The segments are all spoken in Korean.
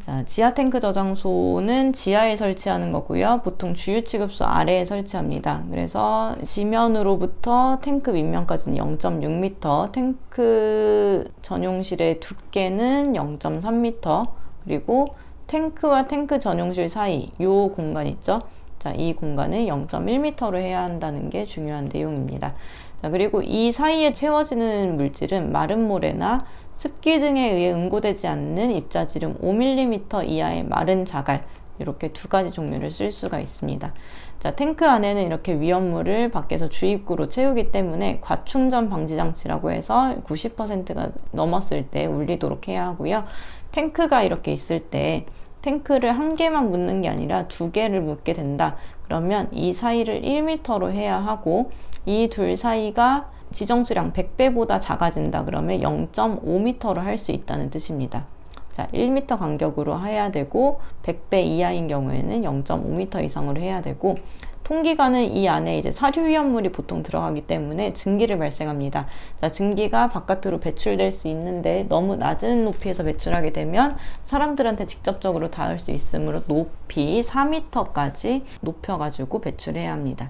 자, 지하 탱크 저장소는 지하에 설치하는 거고요. 보통 주유 취급소 아래에 설치합니다. 그래서 지면으로부터 탱크 밑면까지는 0.6m, 탱크 전용실의 두께는 0.3m, 그리고 탱크와 탱크 전용실 사이 이 공간 있죠? 자, 이 공간을 0.1m로 해야 한다는 게 중요한 내용입니다. 자, 그리고 이 사이에 채워지는 물질은 마른 모래나 습기 등에 의해 응고되지 않는 입자지름 5mm 이하의 마른 자갈, 이렇게 두 가지 종류를 쓸 수가 있습니다. 자, 탱크 안에는 이렇게 위험물을 밖에서 주입구로 채우기 때문에 과충전 방지 장치라고 해서 90%가 넘었을 때 울리도록 해야 하고요. 탱크가 이렇게 있을 때 탱크를 한 개만 묻는 게 아니라 두 개를 묻게 된다. 그러면 이 사이를 1m로 해야 하고, 이 둘 사이가 지정수량 100배보다 작아진다 그러면 0.5m로 할 수 있다는 뜻입니다. 자, 1m 간격으로 해야 되고 100배 이하인 경우에는 0.5m 이상으로 해야 되고, 통기관은 이 안에 이제 사료 위험물이 보통 들어가기 때문에 증기를 발생합니다. 자, 증기가 바깥으로 배출될 수 있는데 너무 낮은 높이에서 배출하게 되면 사람들한테 직접적으로 닿을 수 있으므로 높이 4m까지 높여가지고 배출해야 합니다.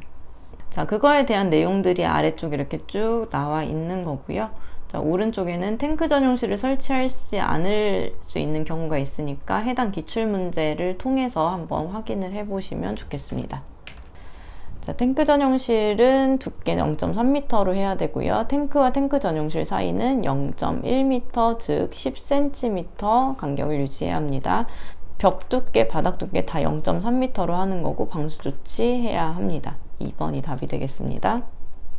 자, 그거에 대한 내용들이 아래쪽에 이렇게 쭉 나와 있는 거고요. 자, 오른쪽에는 탱크 전용실을 설치하지 않을 수 있는 경우가 있으니까 해당 기출문제를 통해서 한번 확인을 해 보시면 좋겠습니다. 자, 탱크 전용실은 두께 0.3m로 해야 되고요. 탱크와 탱크 전용실 사이는 0.1m, 즉 10cm 간격을 유지해야 합니다. 벽 두께, 바닥 두께 다 0.3m로 하는 거고 방수 조치해야 합니다. 2번이 답이 되겠습니다.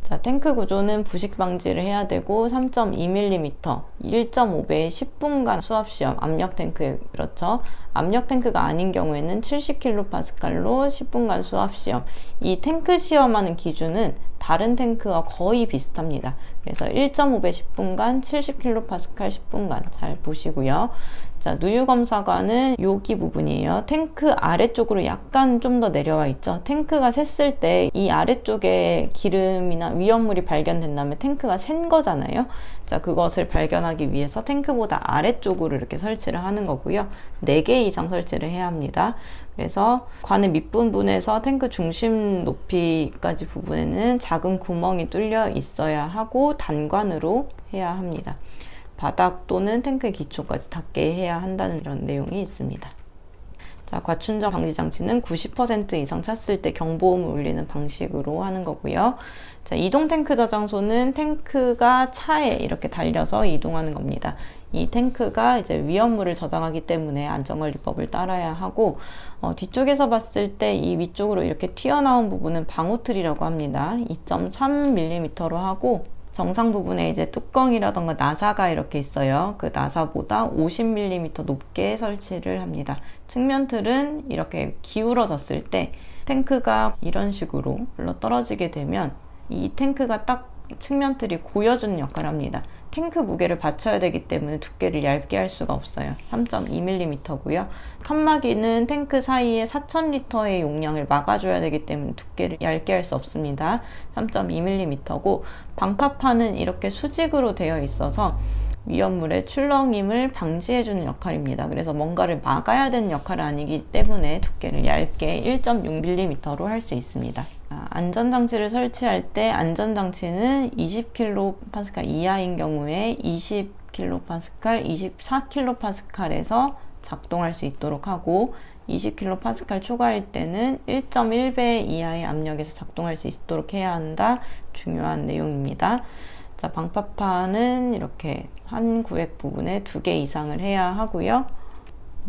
자, 탱크 구조는 부식 방지를 해야 되고 3.2mm, 1.5배의 10분간 수압시험, 압력 탱크, 그렇죠. 압력 탱크가 아닌 경우에는 70kPa로 10분간 수압시험. 이 탱크 시험하는 기준은 다른 탱크와 거의 비슷합니다. 그래서 1.5배 10분간, 70kPa 10분간 잘 보시고요. 자, 누유검사관은 여기 부분이에요. 탱크 아래쪽으로 약간 좀 더 내려와 있죠. 탱크가 샜을 때 이 아래쪽에 기름이나 위험물이 발견된다면 탱크가 샌 거잖아요. 자, 그것을 발견하기 위해서 탱크보다 아래쪽으로 이렇게 설치를 하는 거고요. 4개 이상 설치를 해야 합니다. 그래서 관의 밑부분에서 탱크 중심 높이까지 부분에는 작은 구멍이 뚫려 있어야 하고 단관으로 해야 합니다. 바닥 또는 탱크의 기초까지 닿게 해야 한다는 이런 내용이 있습니다. 자, 과충전 방지 장치는 90% 이상 찼을 때 경보음을 울리는 방식으로 하는 거고요. 자, 이동 탱크 저장소는 탱크가 차에 이렇게 달려서 이동하는 겁니다. 이 탱크가 이제 위험물을 저장하기 때문에 안전관리법을 따라야 하고, 뒤쪽에서 봤을 때 이 위쪽으로 이렇게 튀어나온 부분은 방호틀이라고 합니다. 2.3mm로 하고, 정상 부분에 이제 뚜껑이라던가 나사가 이렇게 있어요. 그 나사보다 50mm 높게 설치를 합니다. 측면 틀은 이렇게 기울어졌을 때 탱크가 이런 식으로 물러 떨어지게 되면 이 탱크가 딱 측면 틀이 고여주는 역할을 합니다. 탱크 무게를 받쳐야 되기 때문에 두께를 얇게 할 수가 없어요. 3.2mm고요. 칸막이는 탱크 사이에 4,000L의 용량을 막아줘야 되기 때문에 두께를 얇게 할 수 없습니다. 3.2mm고 방파판은 이렇게 수직으로 되어 있어서 위험물의 출렁임을 방지해주는 역할입니다. 그래서 뭔가를 막아야 되는 역할은 아니기 때문에 두께를 얇게 1.6mm로 할 수 있습니다. 안전장치를 설치할 때 안전장치는 20kPa 이하인 경우에 20kPa, 24kPa에서 작동할 수 있도록 하고, 20kPa 초과일 때는 1.1배 이하의 압력에서 작동할 수 있도록 해야 한다. 중요한 내용입니다. 자, 방파판은 이렇게 한 구획 부분에 2개 이상을 해야 하고요.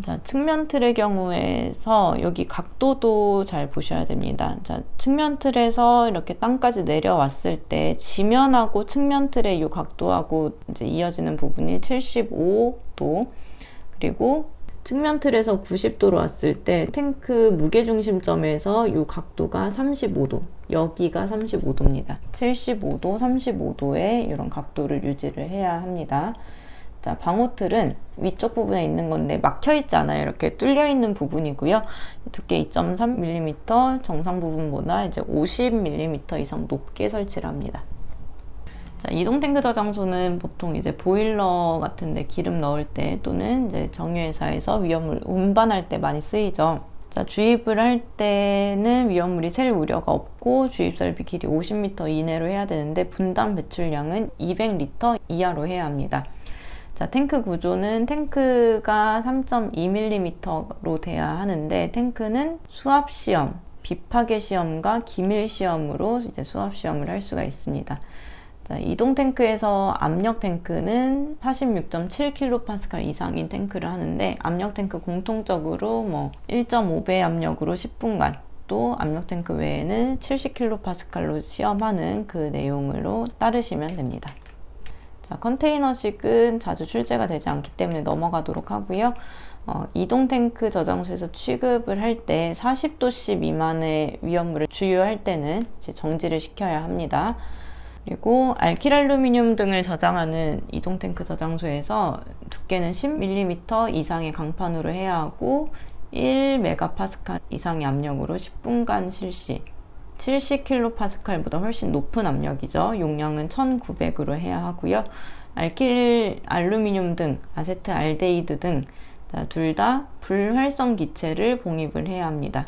자, 측면 틀의 경우에서 여기 각도도 잘 보셔야 됩니다. 자, 측면 틀에서 이렇게 땅까지 내려왔을 때 지면하고 측면 틀의 이 각도하고 이제 이어지는 부분이 75도, 그리고 측면 틀에서 90도로 왔을 때 탱크 무게중심점에서 이 각도가 35도, 여기가 35도입니다. 75도, 35도의 이런 각도를 유지를 해야 합니다. 자, 방호틀은 위쪽 부분에 있는 건데 막혀 있지 않아요. 이렇게 뚫려 있는 부분이고요. 두께 2.3mm, 정상 부분보다 이제 50mm 이상 높게 설치를 합니다. 자, 이동 탱크 저장소는 보통 이제 보일러 같은데 기름 넣을 때 또는 이제 정유회사에서 위험물 운반할 때 많이 쓰이죠. 자, 주입을 할 때는 위험물이 셀 우려가 없고 주입설비 길이 50m 이내로 해야 되는데 분당 배출량은 200리터 이하로 해야 합니다. 자, 탱크 구조는 탱크가 3.2mm로 돼야 하는데 탱크는 수압 시험, 비파괴 시험과 기밀 시험으로 이제 수압 시험을 할 수가 있습니다. 자, 이동 탱크에서 압력 탱크는 46.7kPa 이상인 탱크를 하는데 압력 탱크 공통적으로 1.5배 압력으로 10분간 또 압력 탱크 외에는 70kPa로 시험하는 그 내용으로 따르시면 됩니다. 자, 컨테이너식은 자주 출제가 되지 않기 때문에 넘어가도록 하고요. 이동 탱크 저장소에서 취급을 할 때 40도씨 미만의 위험물을 주유할 때는 이제 정지를 시켜야 합니다. 그리고 알킬알루미늄 등을 저장하는 이동 탱크 저장소에서 두께는 10mm 이상의 강판으로 해야 하고 1MPa 이상의 압력으로 10분간 실시. 70kPa보다 훨씬 높은 압력이죠. 용량은 1900으로 해야 하고요. 알킬 알루미늄 등 아세트알데히드 등 둘 다 불활성 기체를 봉입을 해야 합니다.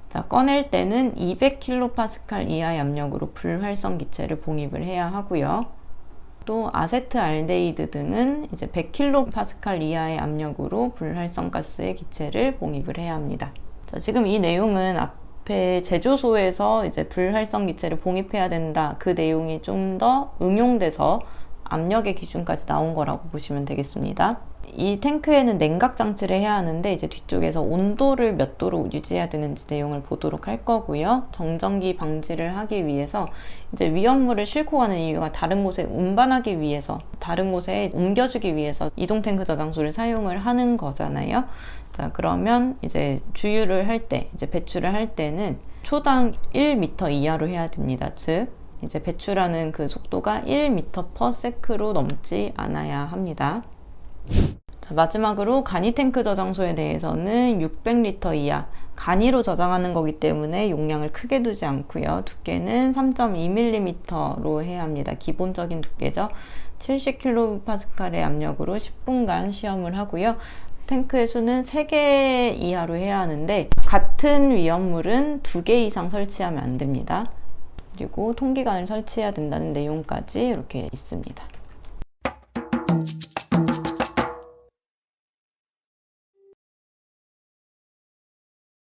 자, 꺼낼 때는 200kPa 이하의 압력으로 불활성 기체를 봉입을 해야 하고요. 또 아세트알데히드 등은 이제 100kPa 이하의 압력으로 불활성 가스의 기체를 봉입을 해야 합니다. 자, 지금 이 내용은 앞에 제조소에서 이제 불활성 기체를 봉입해야 된다. 그 내용이 좀 더 응용돼서 압력의 기준까지 나온 거라고 보시면 되겠습니다. 이 탱크에는 냉각 장치를 해야 하는데 이제 뒤쪽에서 온도를 몇 도로 유지해야 되는지 내용을 보도록 할 거고요. 정전기 방지를 하기 위해서 이제 위험물을 싣고 가는 이유가 다른 곳에 운반하기 위해서, 다른 곳에 옮겨주기 위해서 이동 탱크 저장소를 사용을 하는 거잖아요. 자, 그러면 이제 주유를 할 때, 이제 배출을 할 때는 초당 1m 이하로 해야 됩니다. 즉 이제 배출하는 그 속도가 1m/s로 넘지 않아야 합니다. 자, 마지막으로 간이 탱크 저장소에 대해서는 600리터 이하, 간이로 저장하는 거기 때문에 용량을 크게 두지 않고요. 두께는 3.2mm로 해야 합니다. 기본적인 두께죠. 70kPa의 압력으로 10분간 시험을 하고요. 탱크의 수는 3개 이하로 해야 하는데 같은 위험물은 2개 이상 설치하면 안 됩니다. 그리고 통기관을 설치해야 된다는 내용까지 이렇게 있습니다.